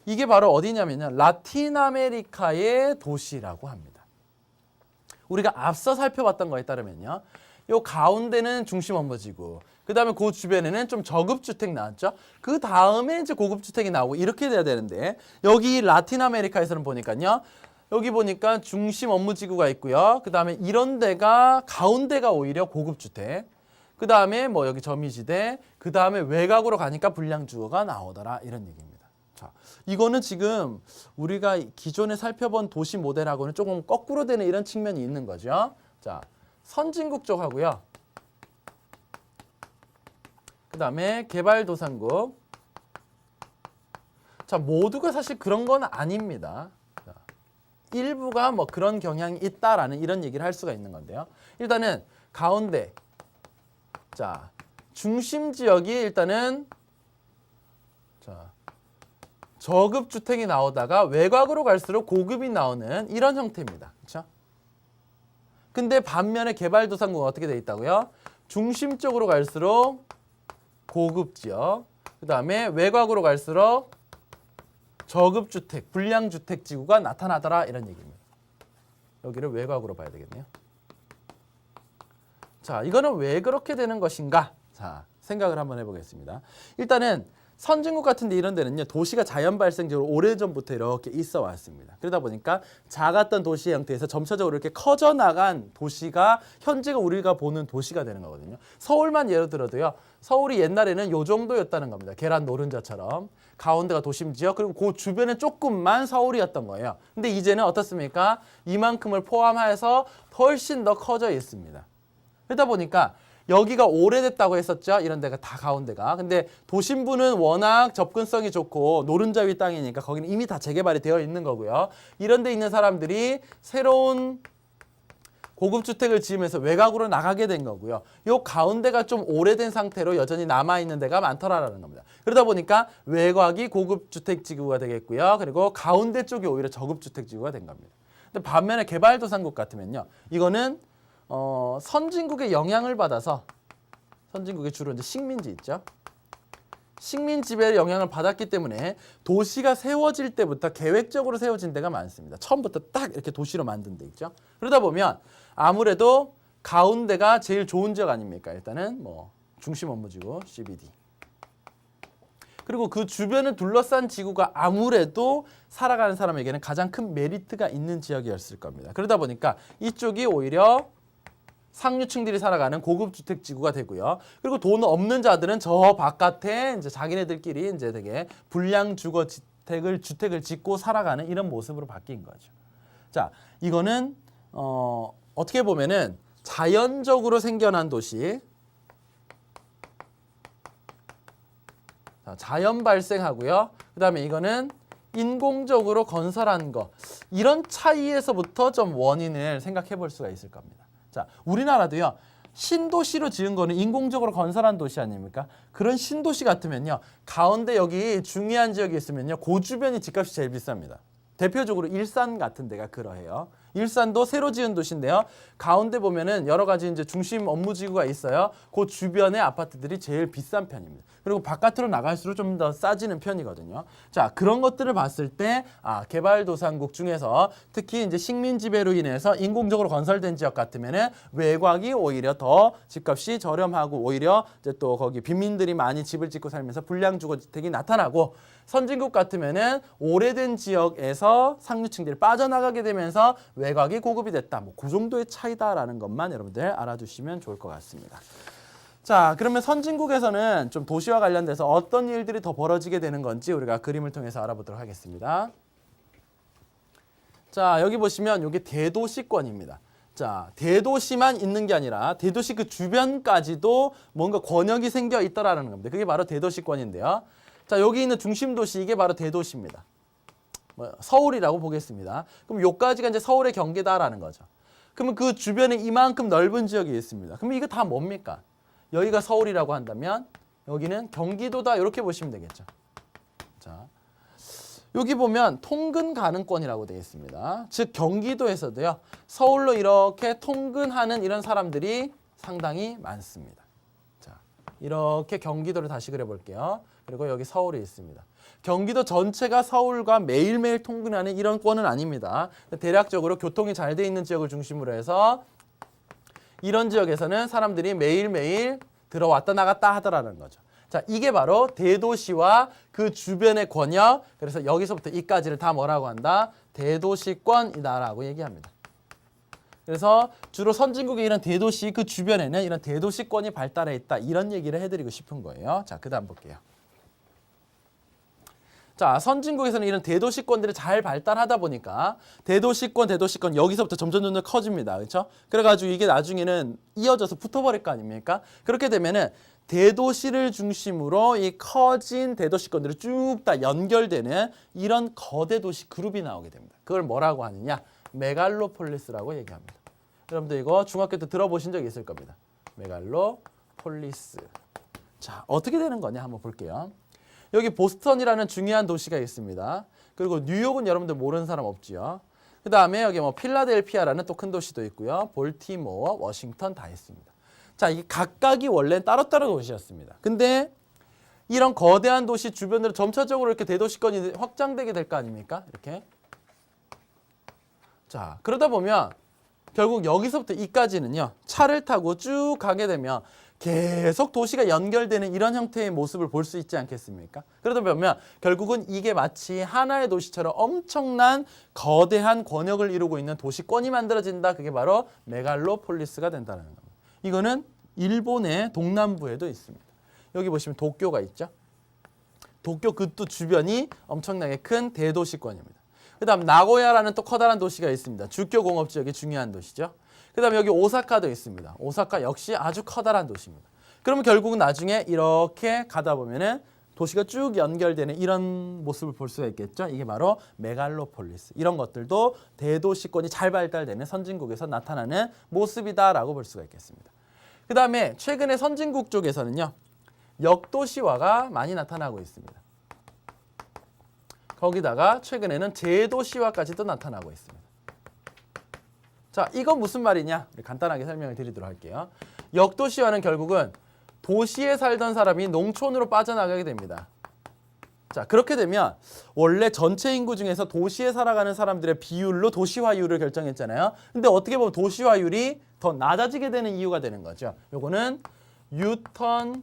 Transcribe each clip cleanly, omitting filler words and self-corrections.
이게 바로 어디냐면요. 라틴 아메리카의 도시라고 합니다. 우리가 앞서 살펴봤던 거에 따르면요. 요 가운데는 중심 업무지구. 그 다음에 그 주변에는 좀 저급주택 나왔죠. 그 다음에 이제 고급주택이 나오고 이렇게 돼야 되는데 여기 라틴 아메리카에서는 보니까요. 여기 보니까 중심 업무지구가 있고요. 그 다음에 이런 데가 가운데가 오히려 고급주택. 그 다음에 뭐 여기 점이지대. 그 다음에 외곽으로 가니까 불량주거가 나오더라. 이런 얘기입니다. 자, 이거는 지금 우리가 기존에 살펴본 도시 모델하고는 조금 거꾸로 되는 이런 측면이 있는 거죠. 자, 선진국 쪽하고요. 그 다음에 개발도상국. 자, 모두가 사실 그런 건 아닙니다. 자, 일부가 뭐 그런 경향이 있다라는 이런 얘기를 할 수가 있는 건데요. 일단은 가운데. 자, 중심 지역이 일단은 자, 저급 주택이 나오다가 외곽으로 갈수록 고급이 나오는 이런 형태입니다. 그렇죠? 근데 반면에 개발도상국은 어떻게 돼 있다고요? 중심 쪽으로 갈수록 고급 지역, 그다음에 외곽으로 갈수록 저급 주택, 불량 주택 지구가 나타나더라 이런 얘기입니다. 여기를 외곽으로 봐야 되겠네요. 자, 이거는 왜 그렇게 되는 것인가? 자, 생각을 한번 해보겠습니다. 일단은 선진국 같은 데 이런 데는요. 도시가 자연 발생적으로 오래전부터 이렇게 있어 왔습니다. 그러다 보니까 작았던 도시의 형태에서 점차적으로 이렇게 커져 나간 도시가 현재가 우리가 보는 도시가 되는 거거든요. 서울만 예를 들어도요. 서울이 옛날에는 요 정도였다는 겁니다. 계란 노른자처럼. 가운데가 도심 지역 그리고 그 주변에 조금만 서울이었던 거예요. 근데 이제는 어떻습니까? 이만큼을 포함해서 훨씬 더 커져 있습니다. 그러다 보니까 여기가 오래됐다고 했었죠. 이런 데가 다 가운데가. 근데 도심부는 워낙 접근성이 좋고 노른자 위 땅이니까 거기는 이미 다 재개발이 되어 있는 거고요. 이런 데 있는 사람들이 새로운 고급주택을 지으면서 외곽으로 나가게 된 거고요. 요 가운데가 좀 오래된 상태로 여전히 남아있는 데가 많더라라는 겁니다. 그러다 보니까 외곽이 고급주택지구가 되겠고요. 그리고 가운데 쪽이 오히려 저급주택지구가 된 겁니다. 근데 반면에 개발도상국 같으면요. 이거는 선진국의 영향을 받아서 선진국에 주로 이제 식민지 있죠. 식민 지배의 영향을 받았기 때문에 도시가 세워질 때부터 계획적으로 세워진 데가 많습니다. 처음부터 딱 이렇게 도시로 만든 데 있죠. 그러다 보면 아무래도 가운데가 제일 좋은 지역 아닙니까? 일단은 뭐 중심 업무지구 CBD. 그리고 그 주변을 둘러싼 지구가 아무래도 살아가는 사람에게는 가장 큰 메리트가 있는 지역이었을 겁니다. 그러다 보니까 이쪽이 오히려 상류층들이 살아가는 고급 주택 지구가 되고요. 그리고 돈 없는 자들은 저 바깥에 이제 자기네들끼리 이제 되게 불량 주거 주택을 짓고 살아가는 이런 모습으로 바뀐 거죠. 자, 이거는 어떻게 보면은 자연적으로 생겨난 도시, 자, 자연 발생하고요. 그다음에 이거는 인공적으로 건설한 거. 이런 차이에서부터 좀 원인을 생각해 볼 수가 있을 겁니다. 자, 우리나라도요. 신도시로 지은 거는 인공적으로 건설한 도시 아닙니까? 그런 신도시 같으면요. 가운데 여기 중요한 지역이 있으면요. 그 주변이 집값이 제일 비쌉니다. 대표적으로 일산 같은 데가 그러해요. 일산도 새로 지은 도시인데요. 가운데 보면은 여러 가지 이제 중심 업무지구가 있어요. 그 주변의 아파트들이 제일 비싼 편입니다. 그리고 바깥으로 나갈수록 좀 더 싸지는 편이거든요. 자, 그런 것들을 봤을 때 개발도상국 중에서 특히 이제 식민 지배로 인해서 인공적으로 건설된 지역 같으면은 외곽이 오히려 더 집값이 저렴하고 오히려 이제 또 거기 빈민들이 많이 집을 짓고 살면서 불량 주거주택이 나타나고 선진국 같으면은 오래된 지역에서 상류층들이 빠져나가게 되면서 외곽이 고급이 됐다. 뭐 그 정도의 차이다라는 것만 여러분들 알아두시면 좋을 것 같습니다. 자, 그러면 선진국에서는 좀 도시와 관련돼서 어떤 일들이 더 벌어지게 되는 건지 우리가 그림을 통해서 알아보도록 하겠습니다. 자, 여기 보시면 이게 대도시권입니다. 자, 대도시만 있는 게 아니라 대도시 그 주변까지도 뭔가 권역이 생겨 있더라는 겁니다. 그게 바로 대도시권인데요. 자, 여기 있는 중심도시 이게 바로 대도시입니다. 서울이라고 보겠습니다. 그럼 요까지가 이제 서울의 경계다라는 거죠. 그러면 그 주변에 이만큼 넓은 지역이 있습니다. 그럼 이거 다 뭡니까? 여기가 서울이라고 한다면 여기는 경기도다 이렇게 보시면 되겠죠. 자, 여기 보면 통근 가능권이라고 되어 있습니다. 즉 경기도에서도요. 서울로 이렇게 통근하는 이런 사람들이 상당히 많습니다. 자, 이렇게 경기도를 다시 그려볼게요. 그리고 여기 서울이 있습니다. 경기도 전체가 서울과 매일매일 통근하는 이런 권은 아닙니다. 대략적으로 교통이 잘 돼 있는 지역을 중심으로 해서 이런 지역에서는 사람들이 매일매일 들어왔다 나갔다 하더라는 거죠. 자, 이게 바로 대도시와 그 주변의 권역, 그래서 여기서부터 이까지를 다 뭐라고 한다? 대도시권이다라고 얘기합니다. 그래서 주로 선진국의 이런 대도시 그 주변에는 이런 대도시권이 발달해 있다. 이런 얘기를 해드리고 싶은 거예요. 자, 그 다음 볼게요. 자, 선진국에서는 이런 대도시권들이 잘 발달하다 보니까 대도시권 여기서부터 점점 커집니다. 그렇죠? 그래가지고 이게 나중에는 이어져서 붙어버릴 거 아닙니까? 그렇게 되면은 대도시를 중심으로 이 커진 대도시권들이 쭉 다 연결되는 이런 거대 도시 그룹이 나오게 됩니다. 그걸 뭐라고 하느냐? 메갈로폴리스라고 얘기합니다. 여러분들 이거 중학교 때 들어보신 적 있을 겁니다. 메갈로폴리스. 자, 어떻게 되는 거냐 한번 볼게요. 여기 보스턴이라는 중요한 도시가 있습니다. 그리고 뉴욕은 여러분들 모르는 사람 없지요. 그 다음에 여기 뭐 필라델피아라는 또 큰 도시도 있고요. 볼티모어, 워싱턴 다 있습니다. 자, 이게 각각이 원래 따로따로 도시였습니다. 근데 이런 거대한 도시 주변으로 점차적으로 이렇게 대도시권이 확장되게 될 거 아닙니까? 이렇게. 자, 그러다 보면 결국 여기서부터 이까지는요. 차를 타고 쭉 가게 되면 계속 도시가 연결되는 이런 형태의 모습을 볼 수 있지 않겠습니까? 그러다 보면 결국은 이게 마치 하나의 도시처럼 엄청난 거대한 권역을 이루고 있는 도시권이 만들어진다. 그게 바로 메갈로폴리스가 된다는 겁니다. 이거는 일본의 동남부에도 있습니다. 여기 보시면 도쿄가 있죠. 도쿄 그 또 주변이 엄청나게 큰 대도시권입니다. 그 다음 나고야라는 또 커다란 도시가 있습니다. 주교 공업 지역이 중요한 도시죠. 그 다음에 여기 오사카도 있습니다. 오사카 역시 아주 커다란 도시입니다. 그러면 결국은 나중에 이렇게 가다 보면은 도시가 쭉 연결되는 이런 모습을 볼 수가 있겠죠. 이게 바로 메갈로폴리스. 이런 것들도 대도시권이 잘 발달되는 선진국에서 나타나는 모습이다라고 볼 수가 있겠습니다. 그 다음에 최근에 선진국 쪽에서는요. 역도시화가 많이 나타나고 있습니다. 거기다가 최근에는 제도시화까지도 나타나고 있습니다. 자, 이건 무슨 말이냐? 간단하게 설명을 드리도록 할게요. 역도시화는 결국은 도시에 살던 사람이 농촌으로 빠져나가게 됩니다. 자, 그렇게 되면 원래 전체 인구 중에서 도시에 살아가는 사람들의 비율로 도시화율을 결정했잖아요. 근데 어떻게 보면 도시화율이 더 낮아지게 되는 이유가 되는 거죠. 요거는 U턴,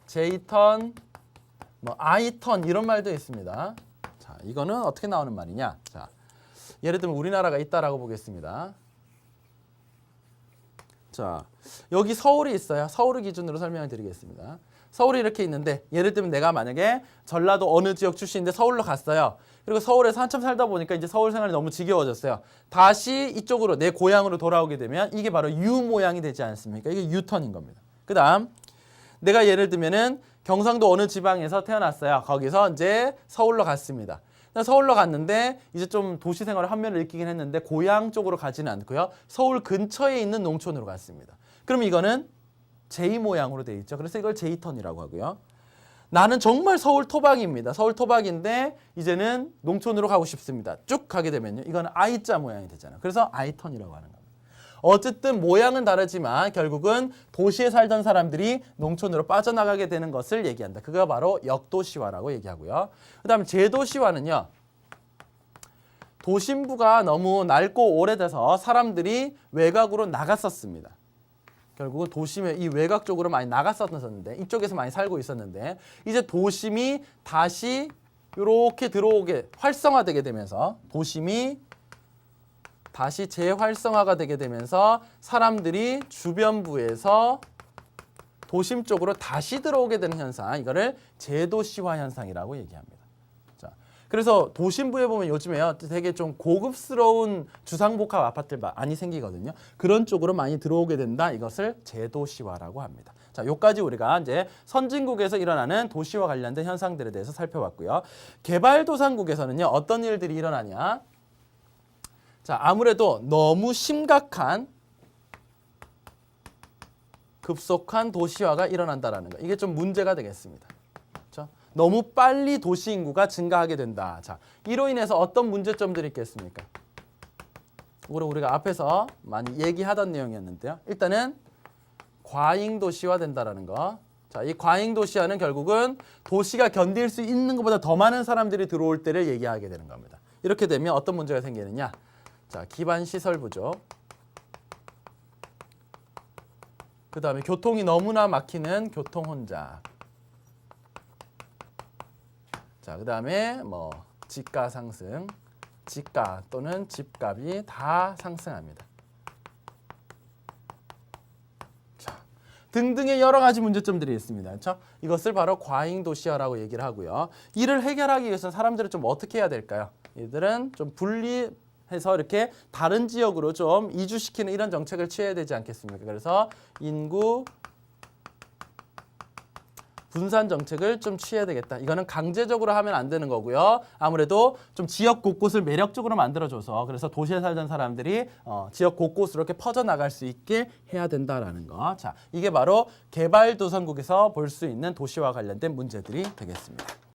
J턴, 뭐 I턴 이런 말도 있습니다. 자, 이거는 어떻게 나오는 말이냐? 자, 예를 들면 우리나라가 있다라고 보겠습니다. 자, 여기 서울이 있어요. 서울을 기준으로 설명을 드리겠습니다. 서울이 이렇게 있는데 예를 들면 내가 만약에 전라도 어느 지역 출신인데 서울로 갔어요. 그리고 서울에서 한참 살다 보니까 이제 서울 생활이 너무 지겨워졌어요. 다시 이쪽으로 내 고향으로 돌아오게 되면 이게 바로 U 모양이 되지 않습니까? 이게 U턴인 겁니다. 그 다음 내가 예를 들면은 경상도 어느 지방에서 태어났어요. 거기서 이제 서울로 갔습니다. 서울로 갔는데 이제 좀 도시 생활의 한면을 느끼긴 했는데 고향 쪽으로 가지는 않고요. 서울 근처에 있는 농촌으로 갔습니다. 그럼 이거는 J 모양으로 되어 있죠. 그래서 이걸 J턴이라고 하고요. 나는 정말 서울 토박입니다. 서울 토박인데 이제는 농촌으로 가고 싶습니다. 쭉 가게 되면요. 이거는 I자 모양이 되잖아요. 그래서 I턴이라고 하는 겁니다. 어쨌든 모양은 다르지만 결국은 도시에 살던 사람들이 농촌으로 빠져나가게 되는 것을 얘기한다. 그가 바로 역도시화라고 얘기하고요. 그 다음에 제도시화는요. 도심부가 너무 낡고 오래돼서 사람들이 외곽으로 나갔었습니다. 결국은 도심의 이 외곽 쪽으로 많이 나갔었는데 이쪽에서 많이 살고 있었는데 이제 도심이 다시 이렇게 들어오게 활성화되게 되면서 도심이 다시 재활성화가 되게 되면서 사람들이 주변부에서 도심 쪽으로 다시 들어오게 되는 현상, 이거를 제도시화 현상이라고 얘기합니다. 자, 그래서 도심부에 보면 요즘에요, 되게 좀 고급스러운 주상복합 아파트들 많이 생기거든요. 그런 쪽으로 많이 들어오게 된다. 이것을 제도시화라고 합니다. 자, 요까지 우리가 이제 선진국에서 일어나는 도시와 관련된 현상들에 대해서 살펴봤고요. 개발도상국에서는요, 어떤 일들이 일어나냐? 자, 아무래도 너무 심각한 급속한 도시화가 일어난다라는 거. 이게 좀 문제가 되겠습니다. 그렇죠? 너무 빨리 도시 인구가 증가하게 된다. 자, 이로 인해서 어떤 문제점들이 있겠습니까? 우리가 앞에서 많이 얘기하던 내용이었는데요. 일단은 과잉 도시화 된다라는 거. 자, 이 과잉 도시화는 결국은 도시가 견딜 수 있는 것보다 더 많은 사람들이 들어올 때를 얘기하게 되는 겁니다. 이렇게 되면 어떤 문제가 생기느냐? 자, 기반 시설 부족. 그다음에 교통이 너무나 막히는 교통 혼잡. 자, 그다음에 뭐 집가 상승, 집가 또는 집값이 다 상승합니다. 자, 등등의 여러 가지 문제점들이 있습니다. 그렇죠? 이것을 바로 과잉 도시화라고 얘기를 하고요. 이를 해결하기 위해서 사람들은 좀 어떻게 해야 될까요? 이들은 좀 분리해서 이렇게 다른 지역으로 좀 이주시키는 이런 정책을 취해야 되지 않겠습니까? 그래서 인구 분산 정책을 좀 취해야 되겠다. 이거는 강제적으로 하면 안 되는 거고요. 아무래도 좀 지역 곳곳을 매력적으로 만들어줘서 그래서 도시에 살던 사람들이 지역 곳곳으로 이렇게 퍼져나갈 수 있게 해야 된다라는 거. 자, 이게 바로 개발도상국에서 볼 수 있는 도시와 관련된 문제들이 되겠습니다.